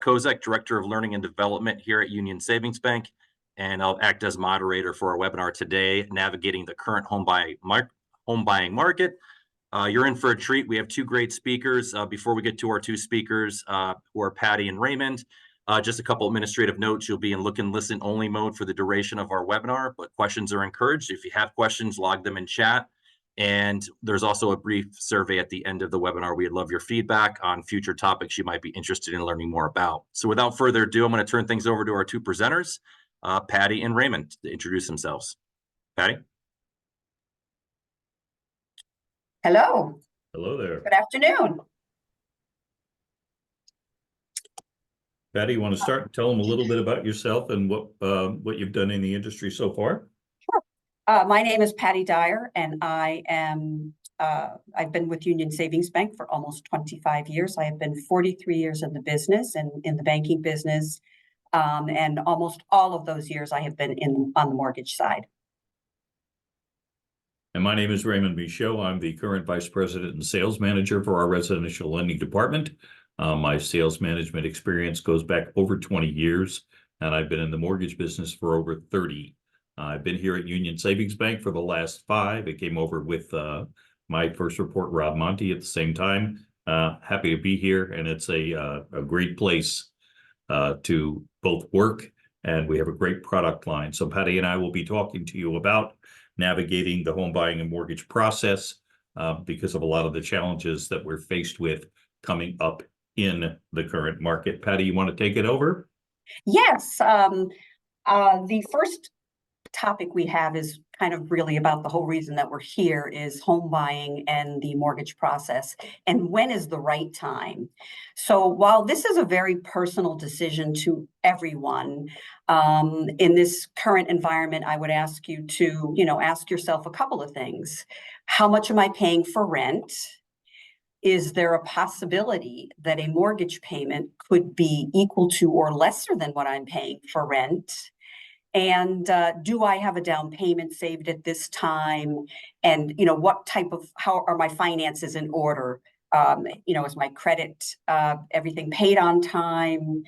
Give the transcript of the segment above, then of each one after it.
Kozak, Director of Learning and Development here at Union Savings Bank, and I'll act as moderator for our webinar today, Navigating the Current Home Buying Market. You're in for a treat. We have two great speakers. Before we get to our two speakers, who are Patty and Raymond, just a couple administrative notes. You'll be in look and listen only mode for the duration of our webinar, but questions are encouraged. If you have questions, log them in chat. And there's also a brief survey at the end of the webinar. We'd love your feedback on future topics you might be interested in learning more about. So without further ado, I'm going to turn things over to our two presenters, Patty and Raymond, to introduce themselves. Patty? Hello. Hello there. Good afternoon. Patty, you want to start? Tell them a little bit about yourself and what you've done in the industry so far. Sure. My name is Patty Dyer, and I am I've been with Union Savings Bank for almost 25 years. I have been 43 years in the business and in the banking business, and almost all of those years I have been on the mortgage side. And my name is Raymond Michaud. I'm the current Vice President and Sales Manager for our residential lending department. My sales management experience goes back over 20 years, and I've been in the mortgage business for over 30. I've been here at Union Savings Bank for the last 5. I came over with my first report, Rob Monty, at the same time. Happy to be here, and it's a great place to both work, and we have a great product line. So Patty and I will be talking to you about navigating the home buying and mortgage process because of a lot of the challenges that we're faced with coming up in the current market. Patty, you want to take it over? Yes. The first topic we have is kind of really about the whole reason that we're here is home buying and the mortgage process, and when is the right time. So while this is a very personal decision to everyone, in this current environment, I would ask you to, ask yourself a couple of things. How much am I paying for rent? Is there a possibility that a mortgage payment could be equal to or lesser than what I'm paying for rent? And do I have a down payment saved at this time? And, how are my finances in order? Is my credit, everything paid on time?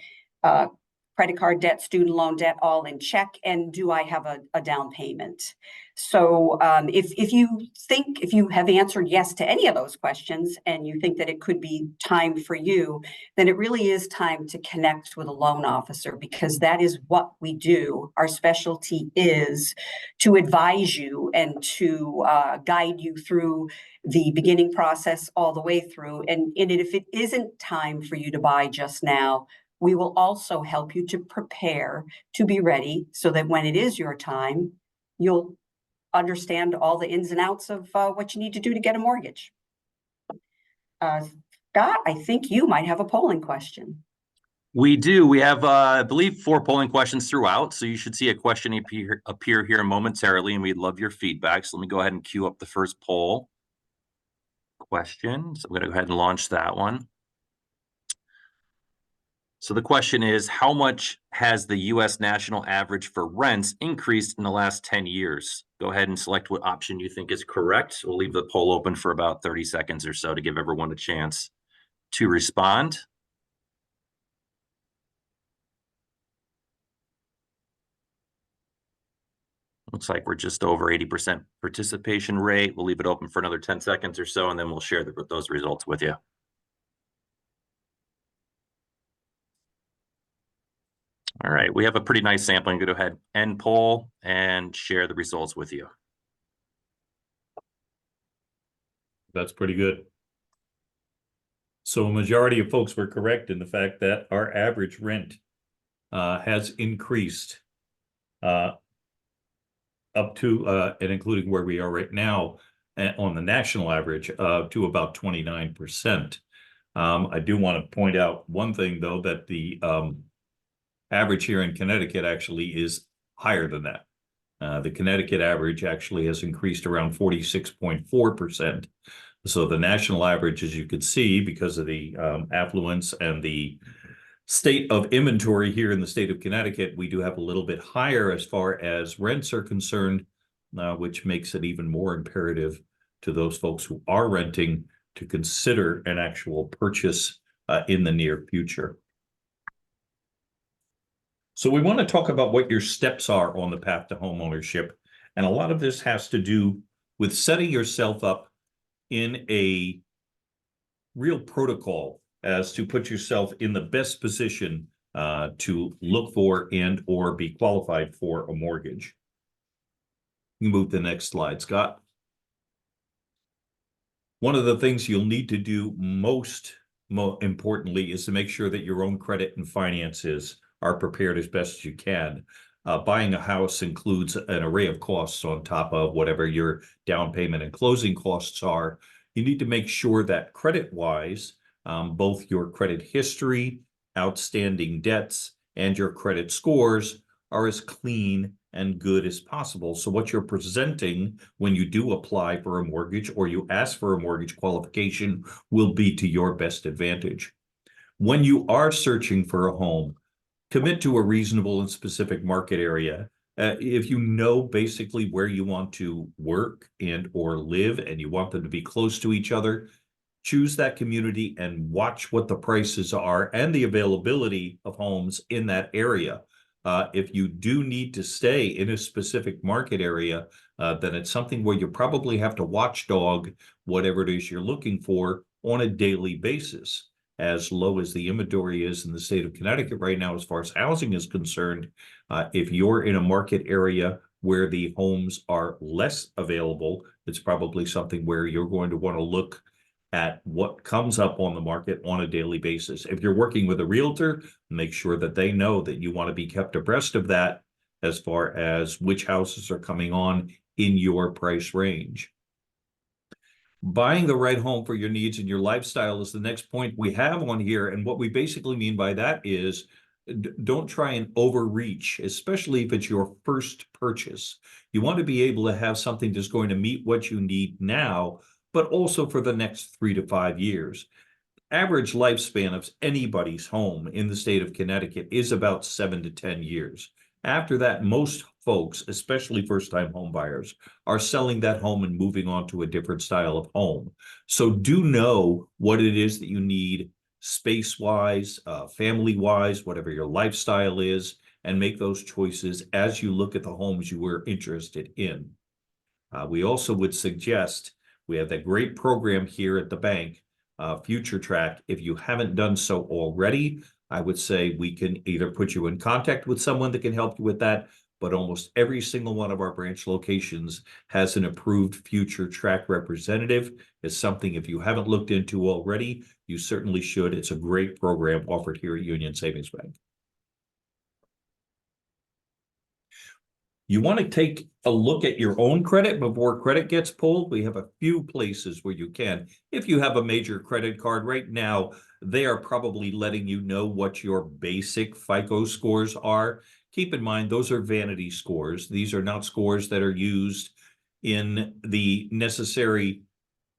Credit card debt, student loan debt, all in check? And do I have a down payment? So if you have answered yes to any of those questions and you think that it could be time for you, then it really is time to connect with a loan officer, because that is what we do. Our specialty is to advise you and to guide you through the beginning process all the way through. And if it isn't time for you to buy just now, we will also help you to prepare to be ready so that when it is your time, you'll understand all the ins and outs of what you need to do to get a mortgage. Scott, I think you might have a polling question. We do. We have, I believe, 4 polling questions throughout. So you should see a question appear here momentarily, and we'd love your feedback. So let me go ahead and queue up the first poll question. So I'm going to go ahead and launch that one. So the question is, how much has the U.S. national average for rents increased in the last 10 years? Go ahead and select what option you think is correct. We'll leave the poll open for about 30 seconds or so to give everyone a chance to respond. Looks like we're just over 80% participation rate. We'll leave it open for another 10 seconds or so, and then we'll share those results with you. All right, we have a pretty nice sampling. Go ahead, end poll, and share the results with you. That's pretty good. So a majority of folks were correct in the fact that our average rent has increased up to and including where we are right now on the national average to about 29%. I do want to point out one thing, though, that the average here in Connecticut actually is higher than that. The Connecticut average actually has increased around 46.4%. So the national average, as you can see, because of the affluence and the state of inventory here in the state of Connecticut, we do have a little bit higher as far as rents are concerned, which makes it even more imperative to those folks who are renting to consider an actual purchase in the near future. So we want to talk about what your steps are on the path to homeownership. And a lot of this has to do with setting yourself up in a real protocol as to put yourself in the best position to look for and or be qualified for a mortgage. You move to the next slide, Scott. One of the things you'll need to do most importantly is to make sure that your own credit and finances are prepared as best as you can. Buying a house includes an array of costs on top of whatever your down payment and closing costs are. You need to make sure that credit-wise, both your credit history, outstanding debts, and your credit scores are as clean and good as possible. So what you're presenting when you do apply for a mortgage or you ask for a mortgage qualification will be to your best advantage. When you are searching for a home, commit to a reasonable and specific market area. If you know basically where you want to work and or live and you want them to be close to each other, choose that community and watch what the prices are and the availability of homes in that area. If you do need to stay in a specific market area, then it's something where you probably have to watchdog whatever it is you're looking for on a daily basis. As low as the inventory is in the state of Connecticut right now, as far as housing is concerned, if you're in a market area where the homes are less available, it's probably something where you're going to want to look at what comes up on the market on a daily basis. If you're working with a realtor, make sure that they know that you want to be kept abreast of that as far as which houses are coming on in your price range. Buying the right home for your needs and your lifestyle is the next point we have on here. And what we basically mean by that is don't try and overreach, especially if it's your first purchase. You want to be able to have something that's going to meet what you need now, but also for the next 3 to 5 years. Average lifespan of anybody's home in the state of Connecticut is about 7 to 10 years. After that, most folks, especially first-time home buyers, are selling that home and moving on to a different style of home. So do know what it is that you need space-wise, family-wise, whatever your lifestyle is, and make those choices as you look at the homes you were interested in. We also would suggest we have that great program here at the bank, Future Track. If you haven't done so already, I would say we can either put you in contact with someone that can help you with that, but almost every single one of our branch locations has an approved Future Track representative. It's something if you haven't looked into already, you certainly should. It's a great program offered here at Union Savings Bank. You want to take a look at your own credit before credit gets pulled. We have a few places where you can. If you have a major credit card right now, they are probably letting you know what your basic FICO scores are. Keep in mind, those are vanity scores. These are not scores that are used in the necessary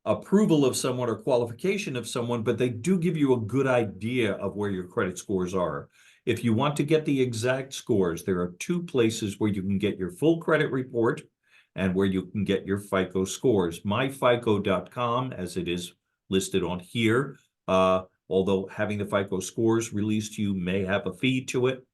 approval of someone or qualification of someone, but they do give you a good idea of where your credit scores are. If you want to get the exact scores, there are 2 places where you can get your full credit report and where you can get your FICO scores. myfico.com, as it is listed on here, although having the FICO scores released to you may have a fee to it.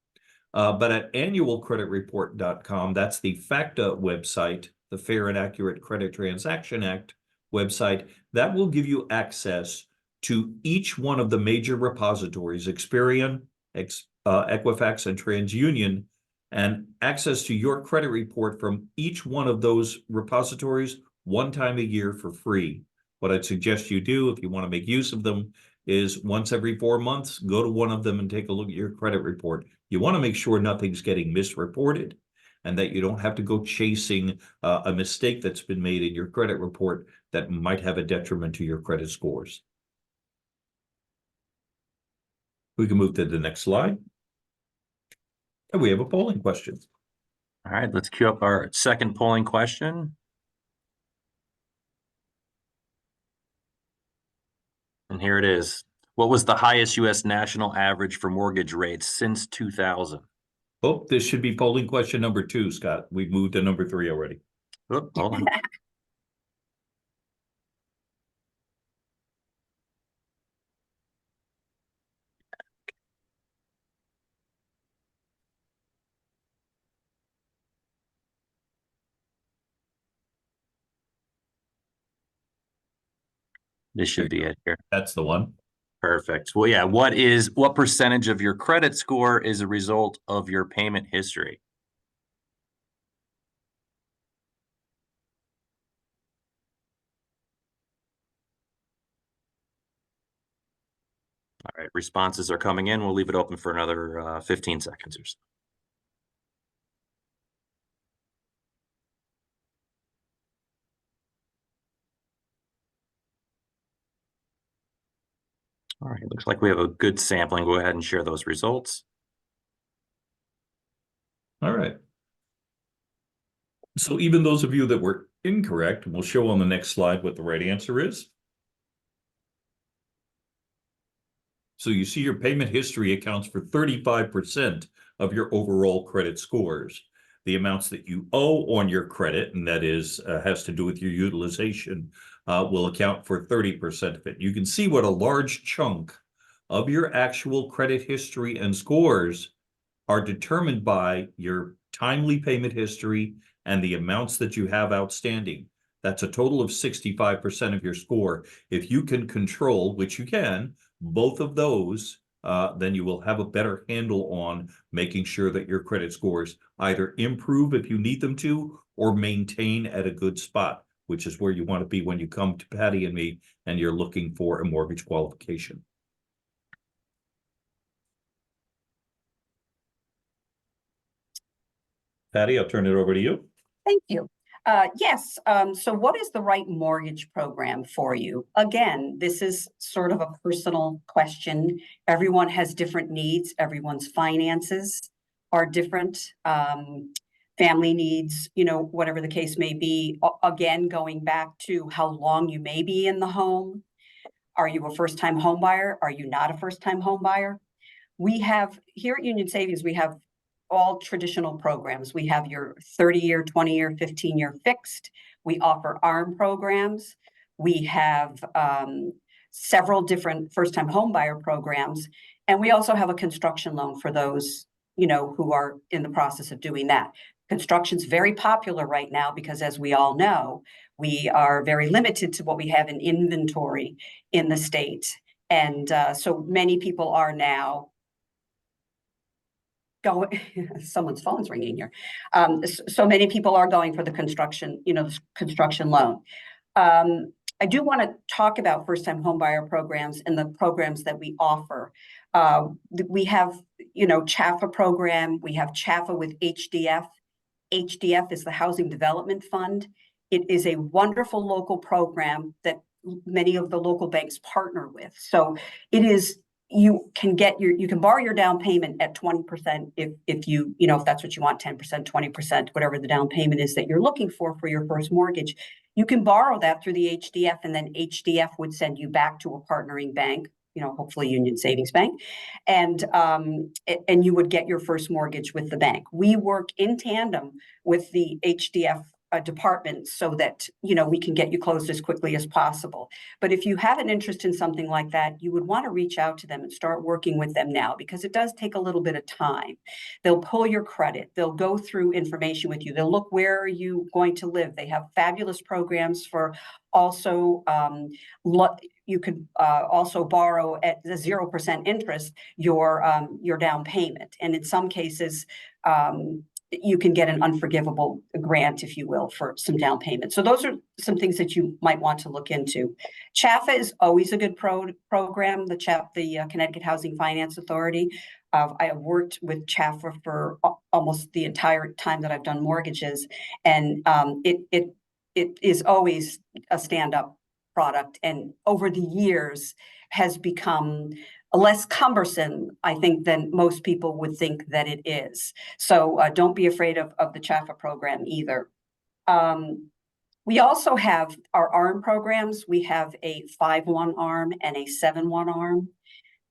But at annualcreditreport.com, that's the FACTA website, the Fair and Accurate Credit Transaction Act website, that will give you access to each one of the major repositories, Experian, Equifax, and TransUnion, and access to your credit report from each one of those repositories 1 time a year for free. What I'd suggest you do if you want to make use of them is once every 4 months, go to one of them and take a look at your credit report. You want to make sure nothing's getting misreported and that you don't have to go chasing a mistake that's been made in your credit report that might have a detriment to your credit scores. We can move to the next slide. And we have a polling question. All right, let's queue up our second polling question. And here it is. What was the highest U.S. national average for mortgage rates since 2000? Oh, this should be polling question number 2, Scott. We've moved to number 3 already. Oop, hold on. This should be it here. That's the one. Perfect. Well, yeah, what percentage of your credit score is a result of your payment history? All right, responses are coming in. We'll leave it open for another 15 seconds or so. All right, looks like we have a good sampling. Go ahead and share those results. All right. So even those of you that were incorrect, we'll show on the next slide what the right answer is. So you see your payment history accounts for 35% of your overall credit scores. The amounts that you owe on your credit, and that is has to do with your utilization, will account for 30% of it. You can see what a large chunk of your actual credit history and scores are determined by your timely payment history and the amounts that you have outstanding. That's a total of 65% of your score. If you can control, which you can, both of those, then you will have a better handle on making sure that your credit scores either improve if you need them to, or maintain at a good spot, which is where you want to be when you come to Patty and me and you're looking for a mortgage qualification. Patty, I'll turn it over to you. Thank you. Yes. So what is the right mortgage program for you? Again, this is sort of a personal question. Everyone has different needs. Everyone's finances are different. Family needs, whatever the case may be. Again, going back to how long you may be in the home. Are you a first-time home buyer? Are you not a first-time home buyer? We have here at Union Savings, we have all traditional programs. We have your 30-year, 20-year, 15-year fixed. We offer ARM programs. We have several different first-time home buyer programs. And we also have a construction loan for those, who are in the process of doing that. Construction's very popular right now because, as we all know, we are very limited to what we have in inventory in the state. And so many people are now someone's phone's ringing here. So many people are going for the construction, construction loan. I do want to talk about first-time homebuyer programs and the programs that we offer. We have, CHAFA program. We have CHAFA with HDF. HDF is the Housing Development Fund. It is a wonderful local program that many of the local banks partner with. So it is. You can borrow your down payment at 20% if you, if that's what you want, 10%, 20%, whatever the down payment is that you're looking for your first mortgage. You can borrow that through the HDF, and then HDF would send you back to a partnering bank, hopefully Union Savings Bank, and you would get your first mortgage with the bank. We work in tandem with the HDF department so that we can get you closed as quickly as possible. But if you have an interest in something like that, you would want to reach out to them and start working with them now, because it does take a little bit of time. They'll pull your credit. They'll go through information with you. They'll look, where are you going to live? They have fabulous programs for also you could also borrow at the 0% interest your down payment, and in some cases you can get an unforgivable grant, if you will, for some down payment. So those are some things that you might want to look into. CHAFA is always a good program, the Connecticut Housing Finance Authority. I have worked with CHAFA for almost the entire time that I've done mortgages, and it is always a stand-up product, and over the years has become less cumbersome, I think, than most people would think that it is. So don't be afraid of the CHAFA program either. We also have our ARM programs. We have a 5-1 ARM and a 7-1 ARM.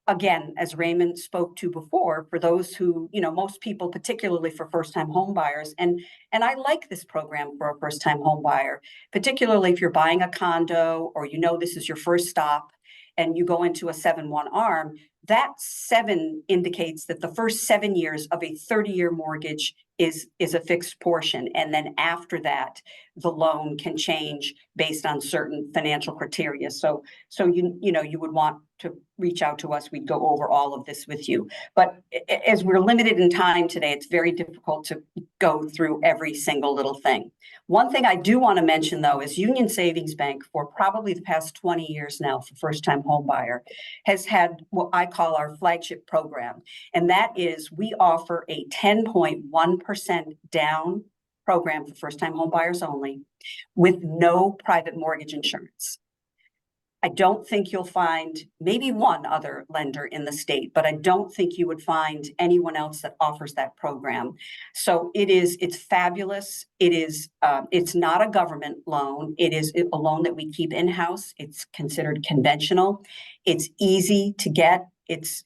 Again, as Raymond spoke to before, for those who, most people, particularly for first-time home buyers, and I like this program for a first-time home buyer, particularly if you're buying a condo or this is your first stop, and you go into a 7-1 ARM, that 7 indicates that the first 7 years of a 30-year mortgage is a fixed portion. And then after that, the loan can change based on certain financial criteria. So you know, you would want to reach out to us. We'd go over all of this with you. But as we're limited in time today, it's very difficult to go through every single little thing. One thing I do want to mention, though, is Union Savings Bank, for probably the past 20 years now, for first-time home buyer, has had what I call our flagship program. And that is, we offer a 10.1% down program for first-time home buyers only, with no private mortgage insurance. I don't think you'll find, maybe one other lender in the state, but I don't think you would find anyone else that offers that program. So it's fabulous. It's not a government loan. It is a loan that we keep in-house. It's considered conventional. It's easy to get. It's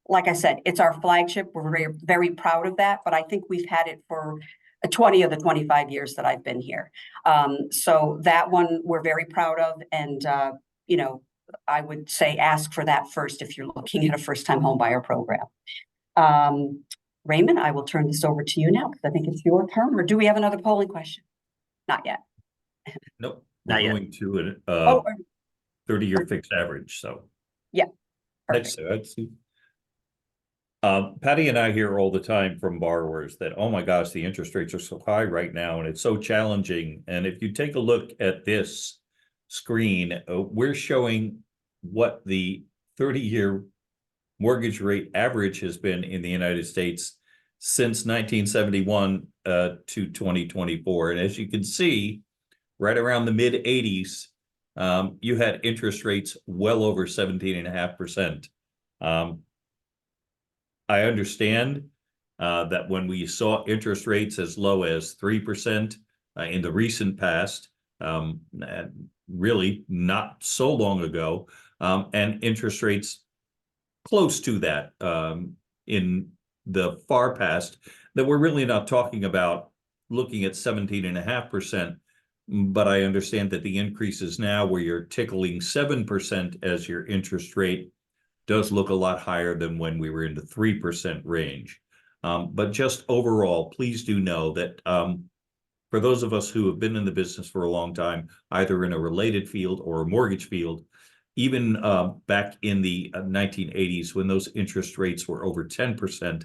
like I said, it's our flagship. We're very, very proud of that, but I think we've had it for 20 of the 25 years that I've been here. So that one we're very proud of. And, you know, I would say ask for that first if you're looking at a first-time home buyer program. Raymond, I will turn this over to you now because I think it's your turn. Or do we have another polling question? Not yet. Nope. Not We're yet. going to a Oh, 30-year fixed average. So yeah. let's see. Patty and I hear all the time from borrowers that, oh my gosh, the interest rates are so high right now and it's so challenging. And if you take a look at this screen, we're showing what the 30-year mortgage rate average has been in the United States since 1971 to 2024. And as you can see, right around the mid 80s, you had interest rates well over 17.5%. I understand that when we saw interest rates as low as 3% in the recent past, really not so long ago, and interest rates close to that in the far past, that we're really not talking about looking at 17.5%. But I understand that the increases now where you're tickling 7% as your interest rate does look a lot higher than when we were in the 3% range. But just overall, please do know that for those of us who have been in the business for a long time, either in a related field or a mortgage field, even back in the 1980s, when those interest rates were over 10%,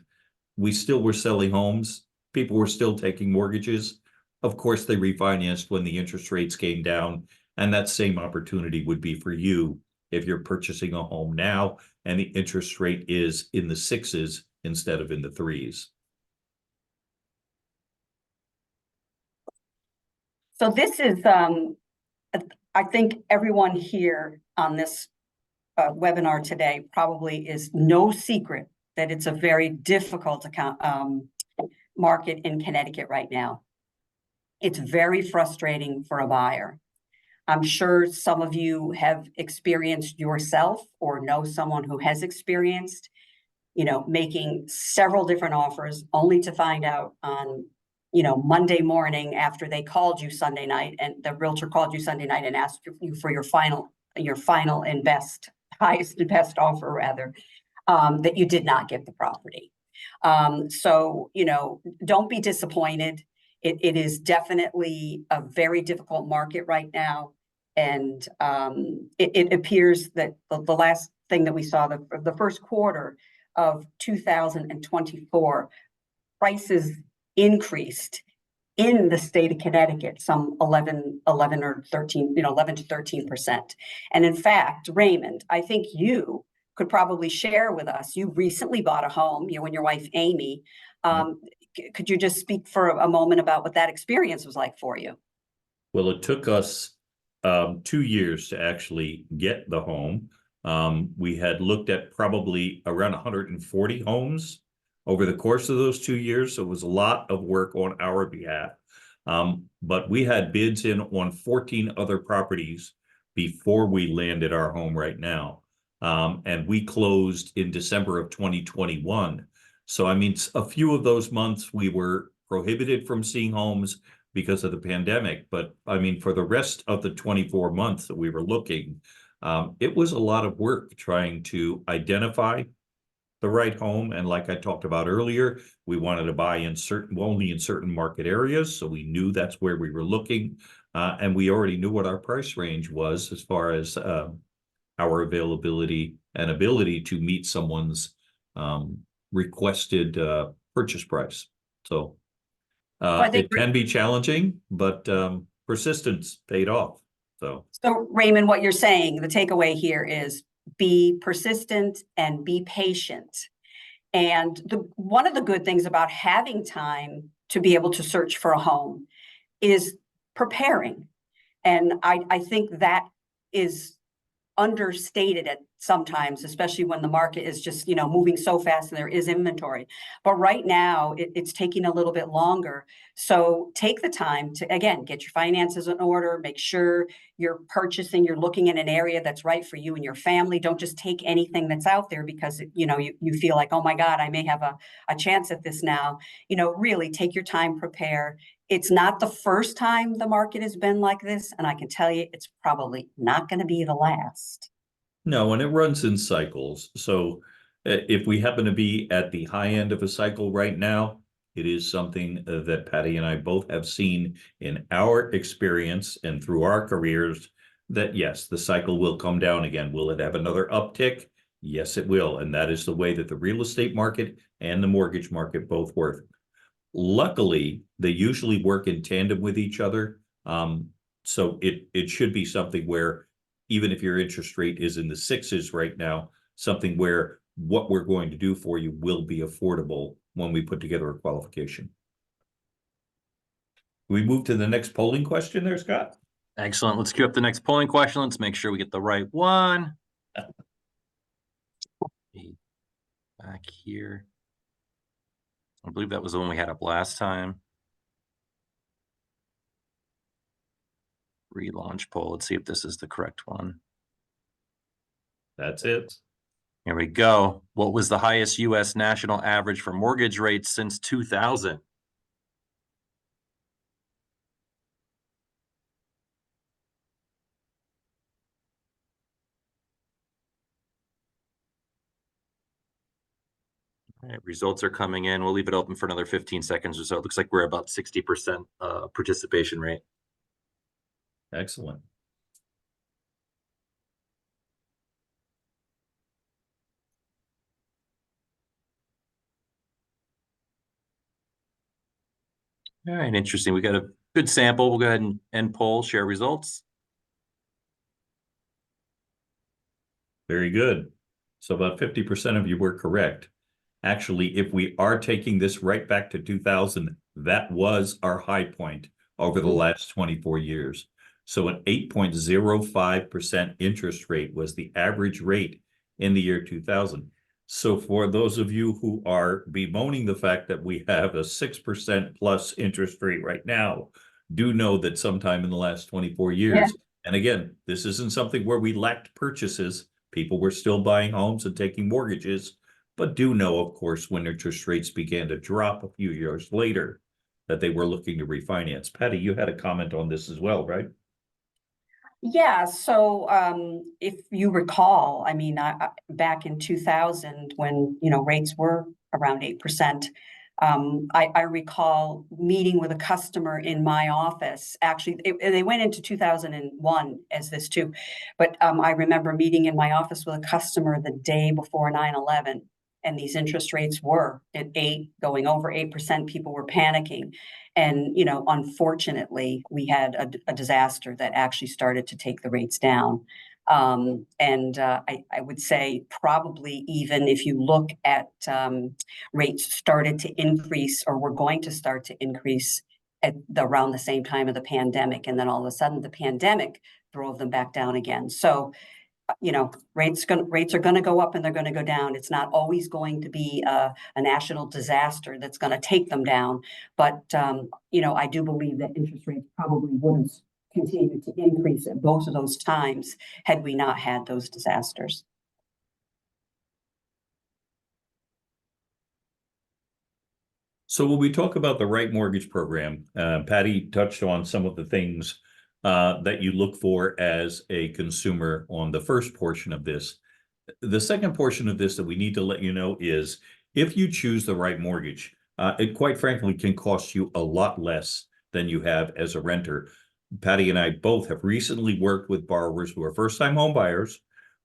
we still were selling homes. People were still taking mortgages. Of course, they refinanced when the interest rates came down, and that same opportunity would be for you if you're purchasing a home now and the interest rate is in the 6s instead of in the 3s. So this is, I think everyone here on this webinar today probably is no secret that it's a very difficult market in Connecticut right now. It's very frustrating for a buyer. I'm sure some of you have experienced yourself or know someone who has experienced, you know, making several different offers only to find out on, you know, Monday morning after they called you Sunday night and the realtor called you Sunday night and asked you for your final and best, highest and best offer rather, that you did not get the property. So, you know, don't be disappointed. It is definitely a very difficult market right now. And it appears that the last thing that we saw, the first quarter of 2024, prices increased in the state of Connecticut, some 11 or 13, 11 to 13%. And in fact, Raymond, I think you could probably share with us, you recently bought a home, you and your wife, Amy. Could you just speak for a moment about what that experience was like for you? Well, it took us 2 years to actually get the home. We had looked at probably around 140 homes over the course of those 2 years. So it was a lot of work on our behalf. But we had bids in on 14 other properties before we landed our home right now. And we closed in December of 2021. So, I mean, a few of those months we were prohibited from seeing homes because of the pandemic. But I mean, for the rest of the 24 months that we were looking, It was a lot of work trying to identify the right home. And like I talked about earlier, we wanted to buy in only in certain market areas. So we knew that's where we were looking. And we already knew what our price range was as far as our availability and ability to meet someone's requested purchase price. So it can be challenging, but persistence paid off. So Raymond, what you're saying, the takeaway here is be persistent and be patient. And one of the good things about having time to be able to search for a home is preparing. And I think that is understated at sometimes, especially when the market is just, moving so fast and there is inventory. But right now it's taking a little bit longer. So take the time to, again, get your finances in order, make sure you're looking in an area that's right for you and your family. Don't just take anything that's out there because, you feel like, oh my God, I may have a chance at this now. Really take your time, prepare. It's not the first time the market has been like this, and I can tell you it's probably not going to be the last. no, and it runs in cycles. So if we happen to be at the high end of a cycle right now, it is something that Patty and I both have seen in our experience and through our careers that yes, the cycle will come down again. Will it have another uptick? Yes, it will. And that is the way that the real estate market and the mortgage market both work. Luckily, they usually work in tandem with each other. So it should be something where even if your interest rate is in the sixes right now, something where what we're going to do for you will be affordable when we put together a qualification. We move to the next polling question there, Scott? Excellent. Let's queue up the next polling question. Let's make sure we get the right one. Back here. I believe that was the one we had up last time. Relaunch poll. Let's see if this is the correct one. That's it. Here we go. What was the highest U.S. national average for mortgage rates since 2000? All right, results are coming in. We'll leave it open for another 15 seconds or so. It looks like we're about 60% participation rate. Excellent. All right, interesting. We got a good sample. We'll go ahead and end poll, share results. Very good. So about 50% of you were correct. Actually, if we are taking this right back to 2000, that was our high point over the last 24 years. So an 8.05% interest rate was the average rate in the year 2000. So for those of you who are bemoaning the fact that we have a 6% plus interest rate right now, do know that sometime in the last 24 years, and again, this isn't something where we lacked purchases. People were still buying homes and taking mortgages, but do know, of course, when interest rates began to drop a few years later, that they were looking to refinance. Patty, you had a comment on this as well, right? Yeah, so if you recall, back in 2000, when rates were around 8%, I recall meeting with a customer in my office. Actually, they went into 2001 as this too, but I remember meeting in my office with a customer the day before 9/11, and these interest rates were at 8, going over 8%. People were panicking. And, unfortunately, we had a disaster that actually started to take the rates down. I would say probably even if you look at rates started to increase or were going to start to increase around the same time of the pandemic. And then all of a sudden the pandemic drove them back down again. So rates are going to go up and they're going to go down. It's not always going to be a national disaster that's going to take them down. But, I do believe that interest rates probably wouldn't continue to increase at both of those times had we not had those disasters. So when we talk about the right mortgage program, Patty touched on some of the things that you look for as a consumer on the first portion of this. The second portion of this that we need to let you know is if you choose the right mortgage, it quite frankly can cost you a lot less than you have as a renter. Patty and I both have recently worked with borrowers who are first-time home buyers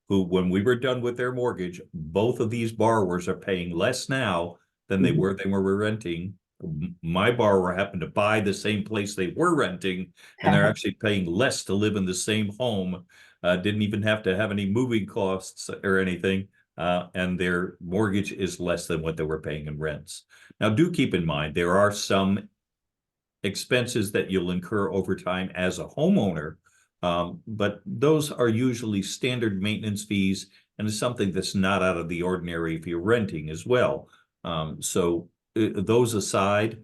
who, when we were done with their mortgage, both of these borrowers are paying less now than they were renting. My borrower happened to buy the same place they were renting, and they're actually paying less to live in the same home. Didn't even have to have any moving costs or anything, and their mortgage is less than what they were paying in rents. Now, do keep in mind, there are some expenses that you'll incur over time as a homeowner, but those are usually standard maintenance fees, and it's something that's not out of the ordinary if you're renting as well. So those aside,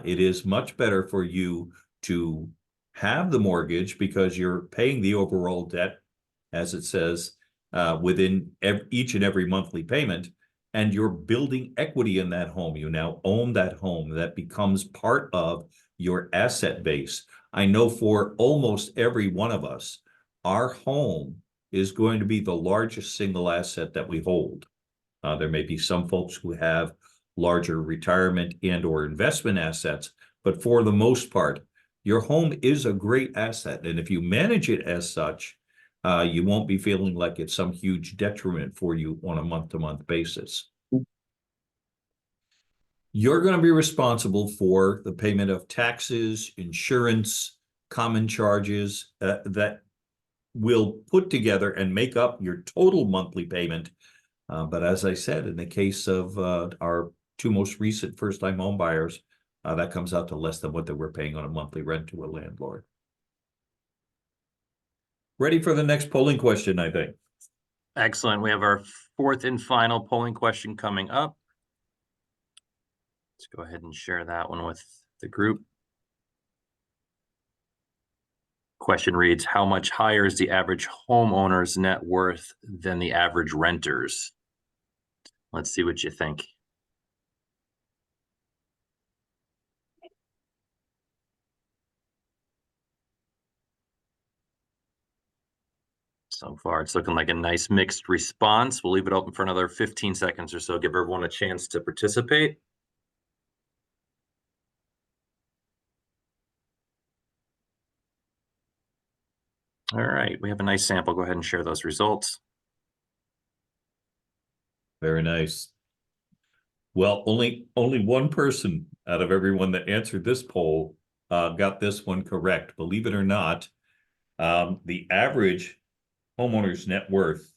it is much better for you to have the mortgage because you're paying the overall debt, as it says, within each and every monthly payment, and you're building equity in that home. You now own that home. That becomes part of your asset base. I know for almost every one of us, our home is going to be the largest single asset that we hold. There may be some folks who have larger retirement and or investment assets, but for the most part, your home is a great asset. And if you manage it as such, you won't be feeling like it's some huge detriment for you on a month-to-month basis. You're going to be responsible for the payment of taxes, insurance, common charges that will put together and make up your total monthly payment. But as I said, in the case of our two most recent first-time home buyers, that comes out to less than what they were paying on a monthly rent to a landlord. Ready for the next polling question, I think. Excellent. We have our fourth and final polling question coming up. Let's go ahead and share that one with the group. Question reads, how much higher is the average homeowner's net worth than the average renter's? Let's see what you think. So far, it's looking like a nice mixed response. We'll leave it open for another 15 seconds or so, give everyone a chance to participate. All right, we have a nice sample. Go ahead and share those results. Very nice. Well, only one person out of everyone that answered this poll got this one correct. Believe it or not, the average homeowner's net worth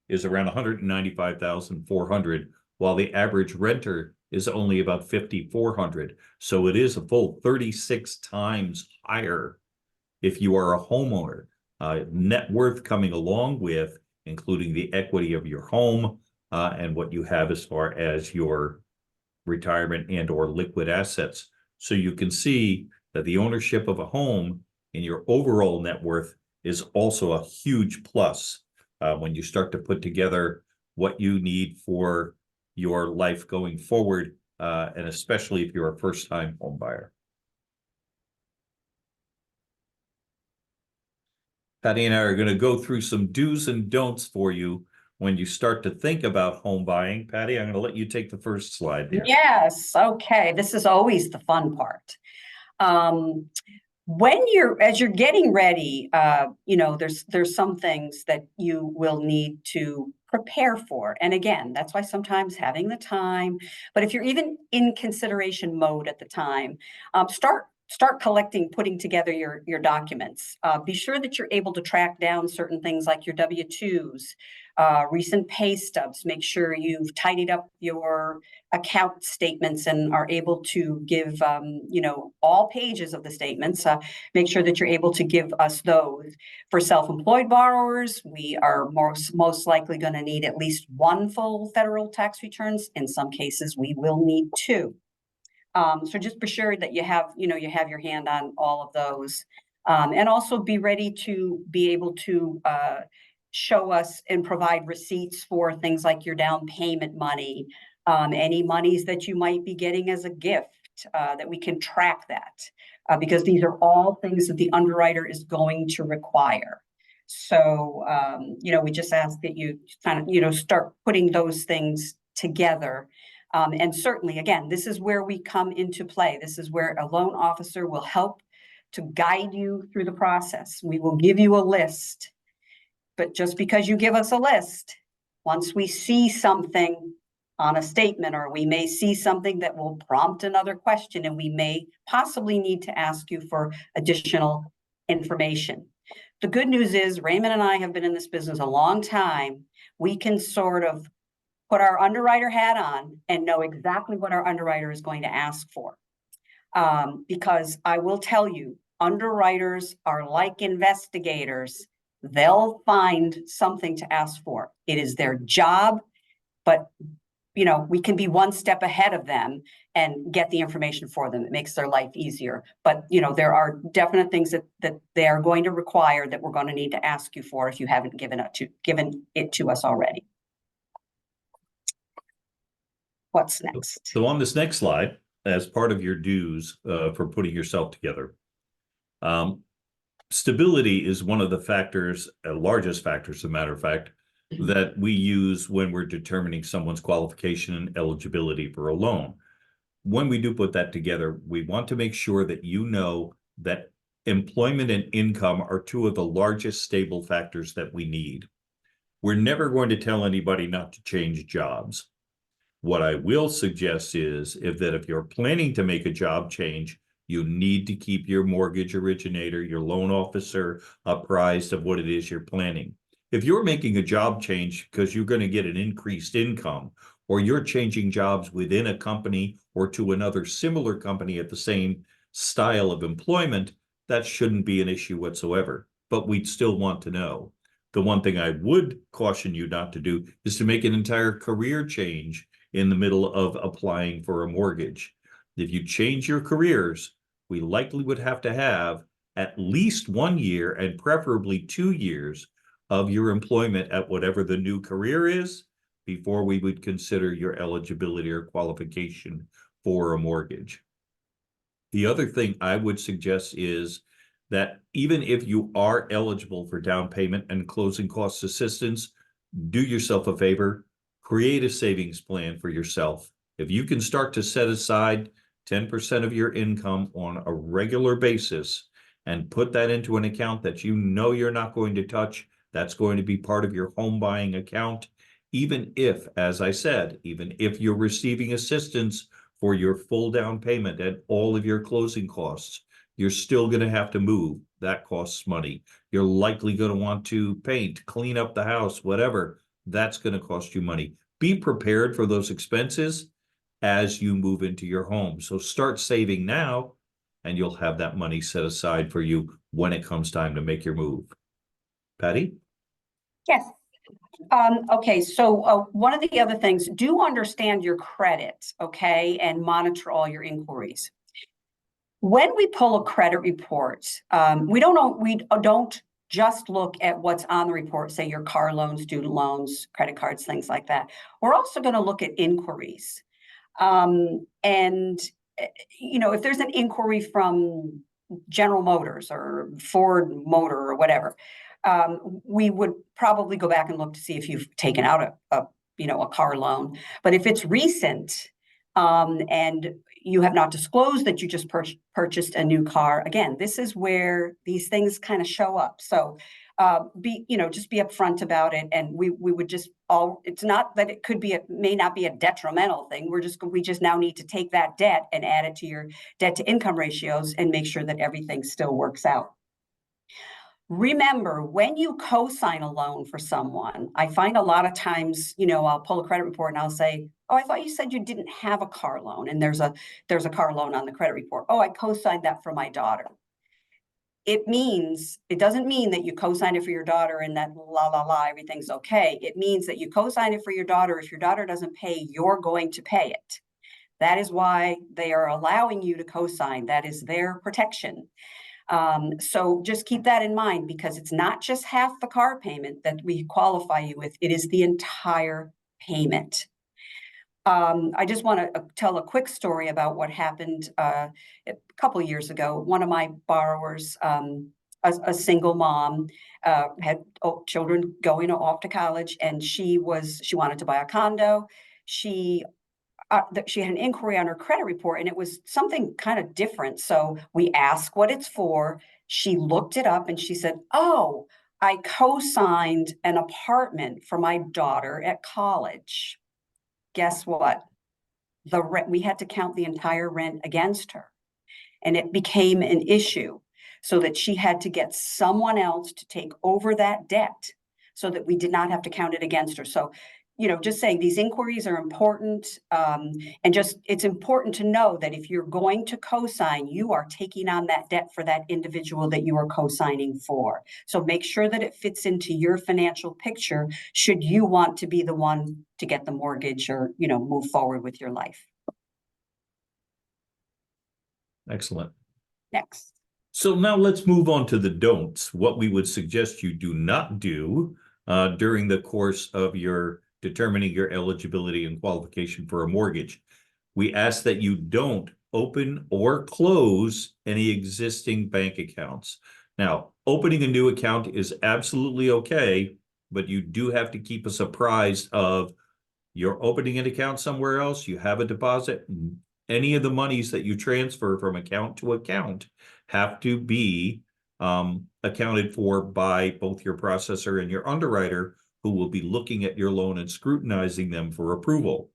is around $195,400, while the average renter is only about $5,400. So it is a full 36 times higher if you are a homeowner. Net worth coming along with including the equity of your home and what you have as far as your retirement and or liquid assets. So you can see that the ownership of a home in your overall net worth is also a huge plus when you start to put together what you need for your life going forward, and especially if you're a first-time home buyer. Patty and I are going to go through some do's and don'ts for you when you start to think about home buying. Patty, I'm going to let you take the first slide there. Yes, okay. This is always the fun part. As you're getting ready, there's some things that you will need to prepare for. And again, that's why sometimes having the time, but if you're even in consideration mode at the time, start collecting, putting together your documents. Be sure that you're able to track down certain things like your W-2s, recent pay stubs. Make sure you've tidied up your account statements and are able to give, all pages of the statements. Make sure that you're able to give us those. For self-employed borrowers, we are most likely going to need at least one full federal tax returns. In some cases, we will need two. So just be sure that you have your hand on all of those, and also be ready to be able to show us and provide receipts for things like your down payment money, any monies that you might be getting as a gift, that we can track that, because these are all things that the underwriter is going to require. So, we just ask that you kind of, start putting those things together. And certainly, again, this is where we come into play. This is where a loan officer will help to guide you through the process. We will give you a list, but just because you give us a list, once we see something on a statement, or we may see something that will prompt another question, and we may possibly need to ask you for additional information. The good news is Raymond and I have been in this business a long time. We can sort of put our underwriter hat on and know exactly what our underwriter is going to ask for. Because I will tell you, underwriters are like investigators. They'll find something to ask for. It is their job, but we can be one step ahead of them and get the information for them. It makes their life easier. But there are definite things that they are going to require that we're going to need to ask you for if you haven't given it to us already. What's next? So on this next slide, as part of your dues for putting yourself together, stability is one of the factors, largest factors, as a matter of fact, that we use when we're determining someone's qualification and eligibility for a loan. When we do put that together, we want to make sure that that employment and income are two of the largest stable factors that we need. We're never going to tell anybody not to change jobs. What I will suggest is if you're planning to make a job change, you need to keep your mortgage originator, your loan officer apprised of what it is you're planning. If you're making a job change because you're going to get an increased income, or you're changing jobs within a company or to another similar company at the same style of employment, that shouldn't be an issue whatsoever. But we'd still want to know. The one thing I would caution you not to do is to make an entire career change in the middle of applying for a mortgage. If you change your careers, we likely would have to have at least 1 year and preferably 2 years of your employment at whatever the new career is before we would consider your eligibility or qualification for a mortgage. The other thing I would suggest is that even if you are eligible for down payment and closing cost assistance, do yourself a favor, create a savings plan for yourself. If you can start to set aside 10% of your income on a regular basis and put that into an account that you're not going to touch, that's going to be part of your home buying account. Even if, as I said, even if you're receiving assistance for your full down payment and all of your closing costs, you're still going to have to move. That costs money. You're likely going to want to paint, clean up the house, whatever. That's going to cost you money. Be prepared for those expenses as you move into your home. So start saving now, and you'll have that money set aside for you when it comes time to make your move. Patty? Yes. Okay, so one of the other things, do understand your credit, okay, and monitor all your inquiries. When we pull a credit report, we don't just look at what's on the report, say your car loans, student loans, credit cards, things like that. We're also going to look at inquiries. If there's an inquiry from General Motors or Ford Motor or whatever, we would probably go back and look to see if you've taken out a car loan. But if it's recent, and you have not disclosed that you just purchased a new car, again, this is where these things kind of show up. So just be upfront about it. And we would it's not that it may not be a detrimental thing. We just now need to take that debt and add it to your debt to income ratios and make sure that everything still works out. Remember, when you co-sign a loan for someone, I find a lot of times, I'll pull a credit report and I'll say, oh, I thought you said you didn't have a car loan, and there's a car loan on the credit report. Oh, I co-signed that for my daughter. It doesn't mean that you co-sign it for your daughter and that everything's okay. It means that you co-sign it for your daughter. If your daughter doesn't pay, you're going to pay it. That is why they are allowing you to co-sign. That is their protection. So just keep that in mind, because it's not just half the car payment that we qualify you with. It is the entire payment. I just want to tell a quick story about what happened a couple years ago. One of my borrowers, a single mom, had children going off to college, and she wanted to buy a condo. She she had an inquiry on her credit report, and it was something kind of different. So we asked what it's for. She looked it up and she said, "Oh, I co-signed an apartment for my daughter at college." Guess what? The rent, we had to count the entire rent against her, and it became an issue, so that she had to get someone else to take over that debt so that we did not have to count it against her. So, just saying, these inquiries are important. And just, it's important to know that if you're going to co-sign, you are taking on that debt for that individual that you are co-signing for. So make sure that it fits into your financial picture should you want to be the one to get the mortgage or, move forward with your life. Excellent. Next. So now let's move on to the don'ts, what we would suggest you do not do during the course of your determining your eligibility and qualification for a mortgage. We ask that you don't open or close any existing bank accounts. Now, opening a new account is absolutely okay, but you do have to keep us apprised of you're opening an account somewhere else, you have a deposit, any of the monies that you transfer from account to account have to be accounted for by both your processor and your underwriter, who will be looking at your loan and scrutinizing them for approval.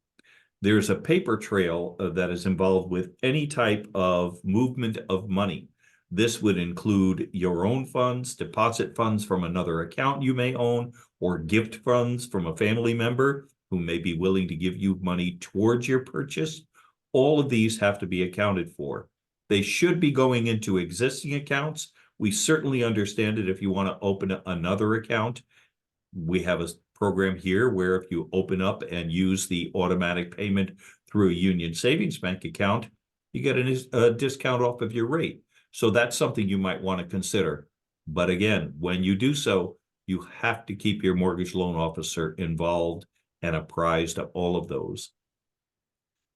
There's a paper trail that is involved with any type of movement of money. This would include your own funds, deposit funds from another account you may own, or gift funds from a family member who may be willing to give you money towards your purchase. All of these have to be accounted for. They should be going into existing accounts. We certainly understand it if you want to open another account. We have a program here where if you open up and use the automatic payment through a Union Savings Bank account, you get a discount off of your rate. So that's something you might want to consider. But again, when you do so, you have to keep your mortgage loan officer involved and apprised of all of those.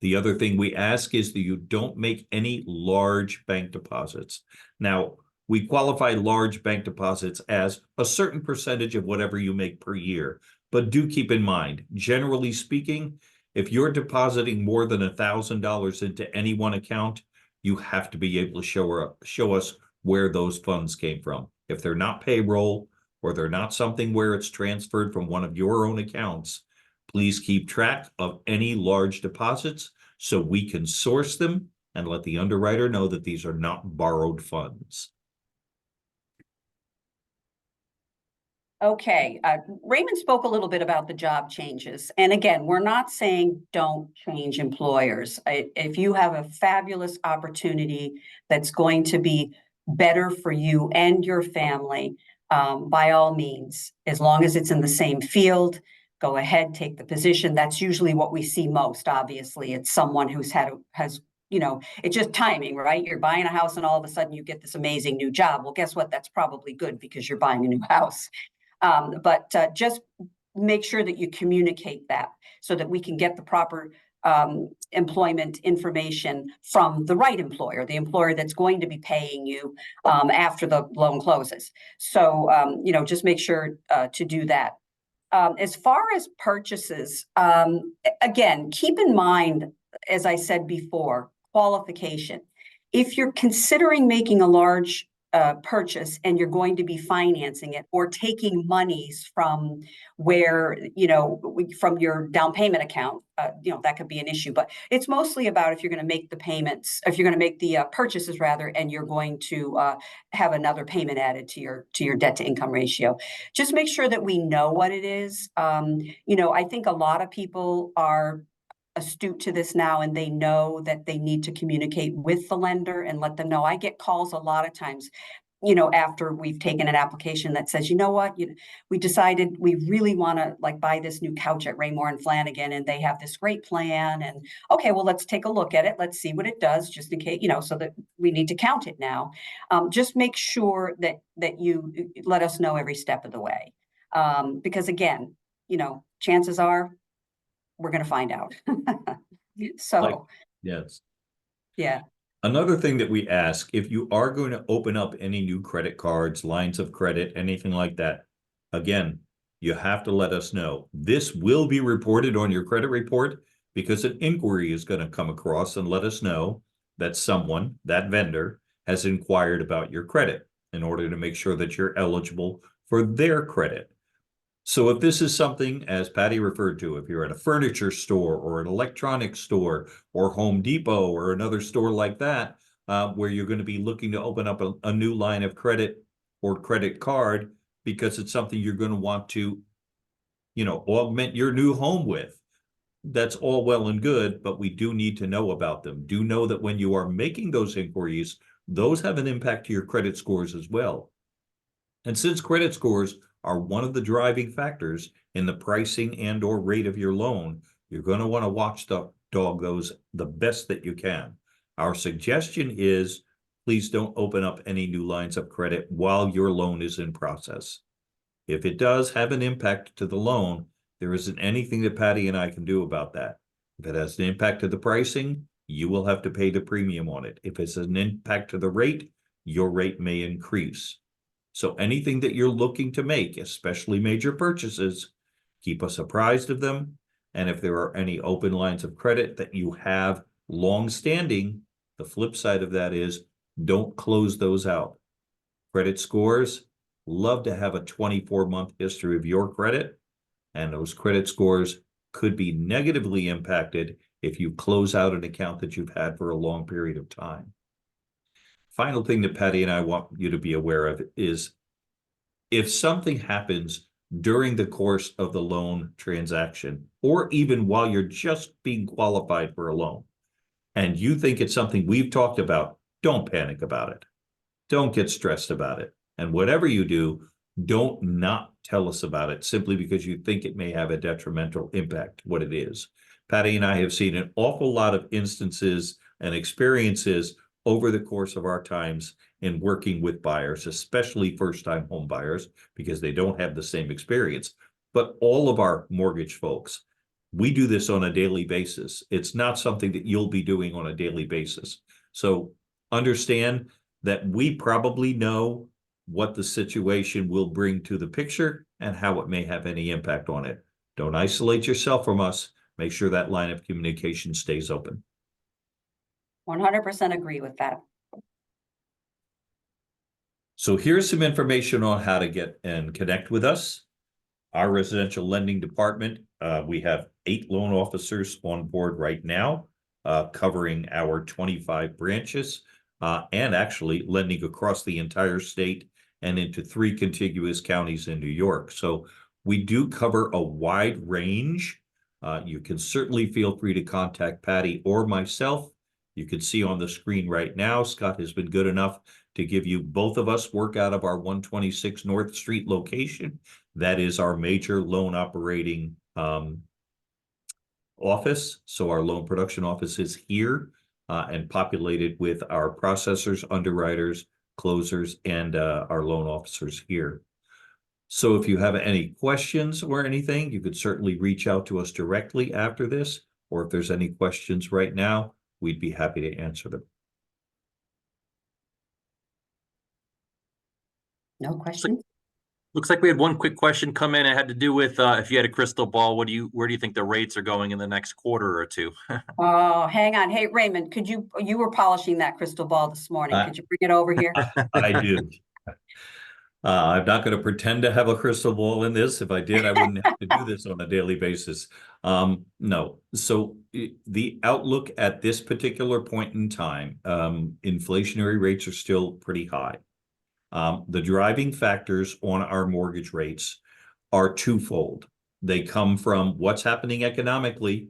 The other thing we ask is that you don't make any large bank deposits. Now, we qualify large bank deposits as a certain percentage of whatever you make per year. But do keep in mind, generally speaking, if you're depositing more than $1,000 into any one account, you have to be able to show us where those funds came from. If they're not payroll, or they're not something where it's transferred from one of your own accounts, please keep track of any large deposits so we can source them and let the underwriter know that these are not borrowed funds. Okay, Raymond spoke a little bit about the job changes. And again, we're not saying don't change employers. If you have a fabulous opportunity that's going to be better for you and your family, by all means, as long as it's in the same field, go ahead, take the position. That's usually what we see most. Obviously, it's someone who's it's just timing, right? You're buying a house and all of a sudden you get this amazing new job. Well, guess what? That's probably good because you're buying a new house. But just make sure that you communicate that so that we can get the proper employment information from the right employer, the employer that's going to be paying you after the loan closes. So, just make sure to do that. As far as purchases, again, keep in mind, as I said before, qualification. If you're considering making a large purchase and you're going to be financing it or taking monies from where, from your down payment account, that could be an issue. But it's mostly about if you're going to make the payments, if you're going to make the purchases rather, and you're going to have another payment added to your debt to income ratio. Just make sure that we know what it is. I think a lot of people are astute to this now, and they know that they need to communicate with the lender and let them know. I get calls a lot of times, after we've taken an application that says, we decided we really want to buy this new couch at Raymore and Flanagan, and they have this great plan. And okay, well, let's take a look at it. Let's see what it does, just in case, so that we need to count it now. Just make sure that you let us know every step of the way. Because again, chances are we're going to find out. Like, So, yes. yeah. Another thing that we ask, if you are going to open up any new credit cards, lines of credit, anything like that, again, you have to let us know. This will be reported on your credit report because an inquiry is going to come across and let us know that someone, that vendor, has inquired about your credit in order to make sure that you're eligible for their credit. So if this is something, as Patty referred to, if you're at a furniture store or an electronics store or Home Depot or another store like that, where you're going to be looking to open up a new line of credit or credit card because it's something you're going to want to, augment your new home with. That's all well and good, but we do need to know about them. Do know that when you are making those inquiries, those have an impact to your credit scores as well. And since credit scores are one of the driving factors in the pricing and or rate of your loan, you're going to want to watchdog those the best that you can. Our suggestion is please don't open up any new lines of credit while your loan is in process. If it does have an impact to the loan, there isn't anything that Patty and I can do about that. If it has an impact to the pricing, you will have to pay the premium on it. If it's an impact to the rate, your rate may increase. So anything that you're looking to make, especially major purchases, keep us apprised of them. And if there are any open lines of credit that you have long-standing, the flip side of that is don't close those out. Credit scores love to have a 24-month history of your credit, and those credit scores could be negatively impacted if you close out an account that you've had for a long period of time. Final thing that Patty and I want you to be aware of is if something happens during the course of the loan transaction, or even while you're just being qualified for a loan, and you think it's something we've talked about, don't panic about it. Don't get stressed about it. And whatever you do, don't not tell us about it simply because you think it may have a detrimental impact, what it is. Patty and I have seen an awful lot of instances and experiences over the course of our times in working with buyers, especially first-time home buyers, because they don't have the same experience. But all of our mortgage folks, we do this on a daily basis. It's not something that you'll be doing on a daily basis. So understand that we probably know what the situation will bring to the picture and how it may have any impact on it. Don't isolate yourself from us. Make sure that line of communication stays open. 100% agree with that. So here's some information on how to get and connect with us. Our residential lending department, we have 8 loan officers on board right now, covering our 25 branches, and actually lending across the entire state and into 3 contiguous counties in New York. So we do cover a wide range. You can certainly feel free to contact Patty or myself. You can see on the screen right now, Scott has been good enough to give you both of us work out of our 126 North Street location. That is our major loan operating office. So our loan production office is here and populated with our processors, underwriters, closers, and our loan officers here. So if you have any questions or anything, you could certainly reach out to us directly after this, or if there's any questions right now, we'd be happy to answer them. No questions? Looks like we had one quick question come in. It had to do with if you had a crystal ball, where do you think the rates are going in the next quarter or two? Oh, hang on. Hey, Raymond, you were polishing that crystal ball this morning. Could you bring it over here? I do. I'm not going to pretend to have a crystal ball in this. If I did, I wouldn't have to do this on a daily basis. No. So the outlook at this particular point in time, inflationary rates are still pretty high. The driving factors on our mortgage rates are twofold. They come from what's happening economically,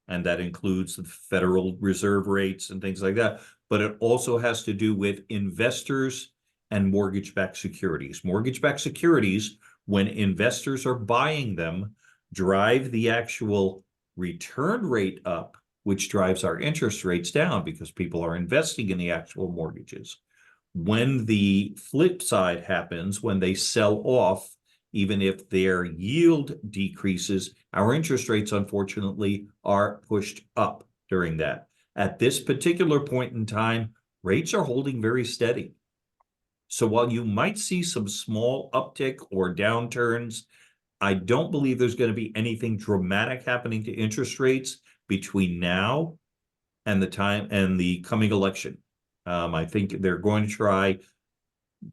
and that includes the Federal Reserve rates and things like that. But it also has to do with investors and mortgage-backed securities. Mortgage-backed securities, when investors are buying them, drive the actual return rate up, which drives our interest rates down because people are investing in the actual mortgages. When the flip side happens, when they sell off even if their yield decreases, our interest rates, unfortunately, are pushed up during that. At this particular point in time, rates are holding very steady. So while you might see some small uptick or downturns, I don't believe there's going to be anything dramatic happening to interest rates between now and the coming election. I think they're going to try,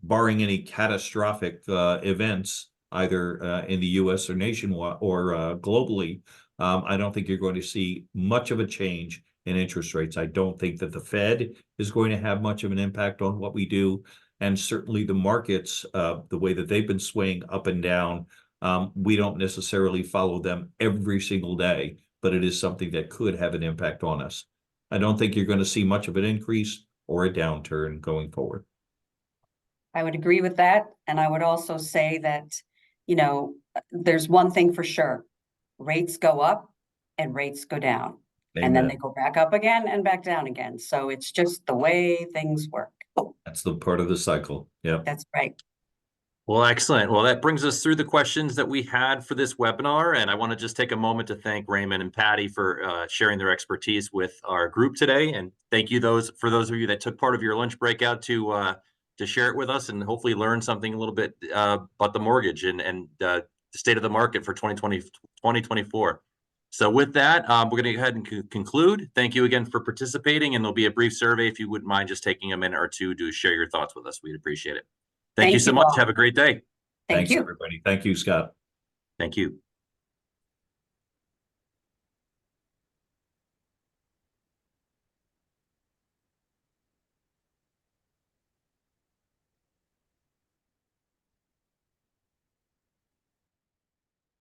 barring any catastrophic events, either in the U.S. or nationwide or globally. I don't think you're going to see much of a change in interest rates. I don't think that the Fed is going to have much of an impact on what we do. And certainly the markets, the way that they've been swaying up and down, we don't necessarily follow them every single day, but it is something that could have an impact on us. I don't think you're going to see much of an increase or a downturn going forward. I would agree with that. And I would also say that, you know, there's one thing for sure. Rates go up and rates go down. And then Amen. they go back up again and back down again. So it's just the way things work. That's the part of the cycle. Yep. That's right. Well, excellent. Well, that brings us through the questions that we had for this webinar. And I want to just take a moment to thank Raymond and Patty for sharing their expertise with our group today. And thank you for those of you that took part of your lunch break out to share it with us and hopefully learn something a little bit about the mortgage and the state of the market for 2024. So with that, we're going to go ahead and conclude. Thank you again for participating. And there'll be a brief survey if you wouldn't mind just taking a minute or two to share your thoughts with us. We'd appreciate it. Thank you so much. all. Have a great day. Thank Thanks, you. everybody. Thank you, Scott. Thank you.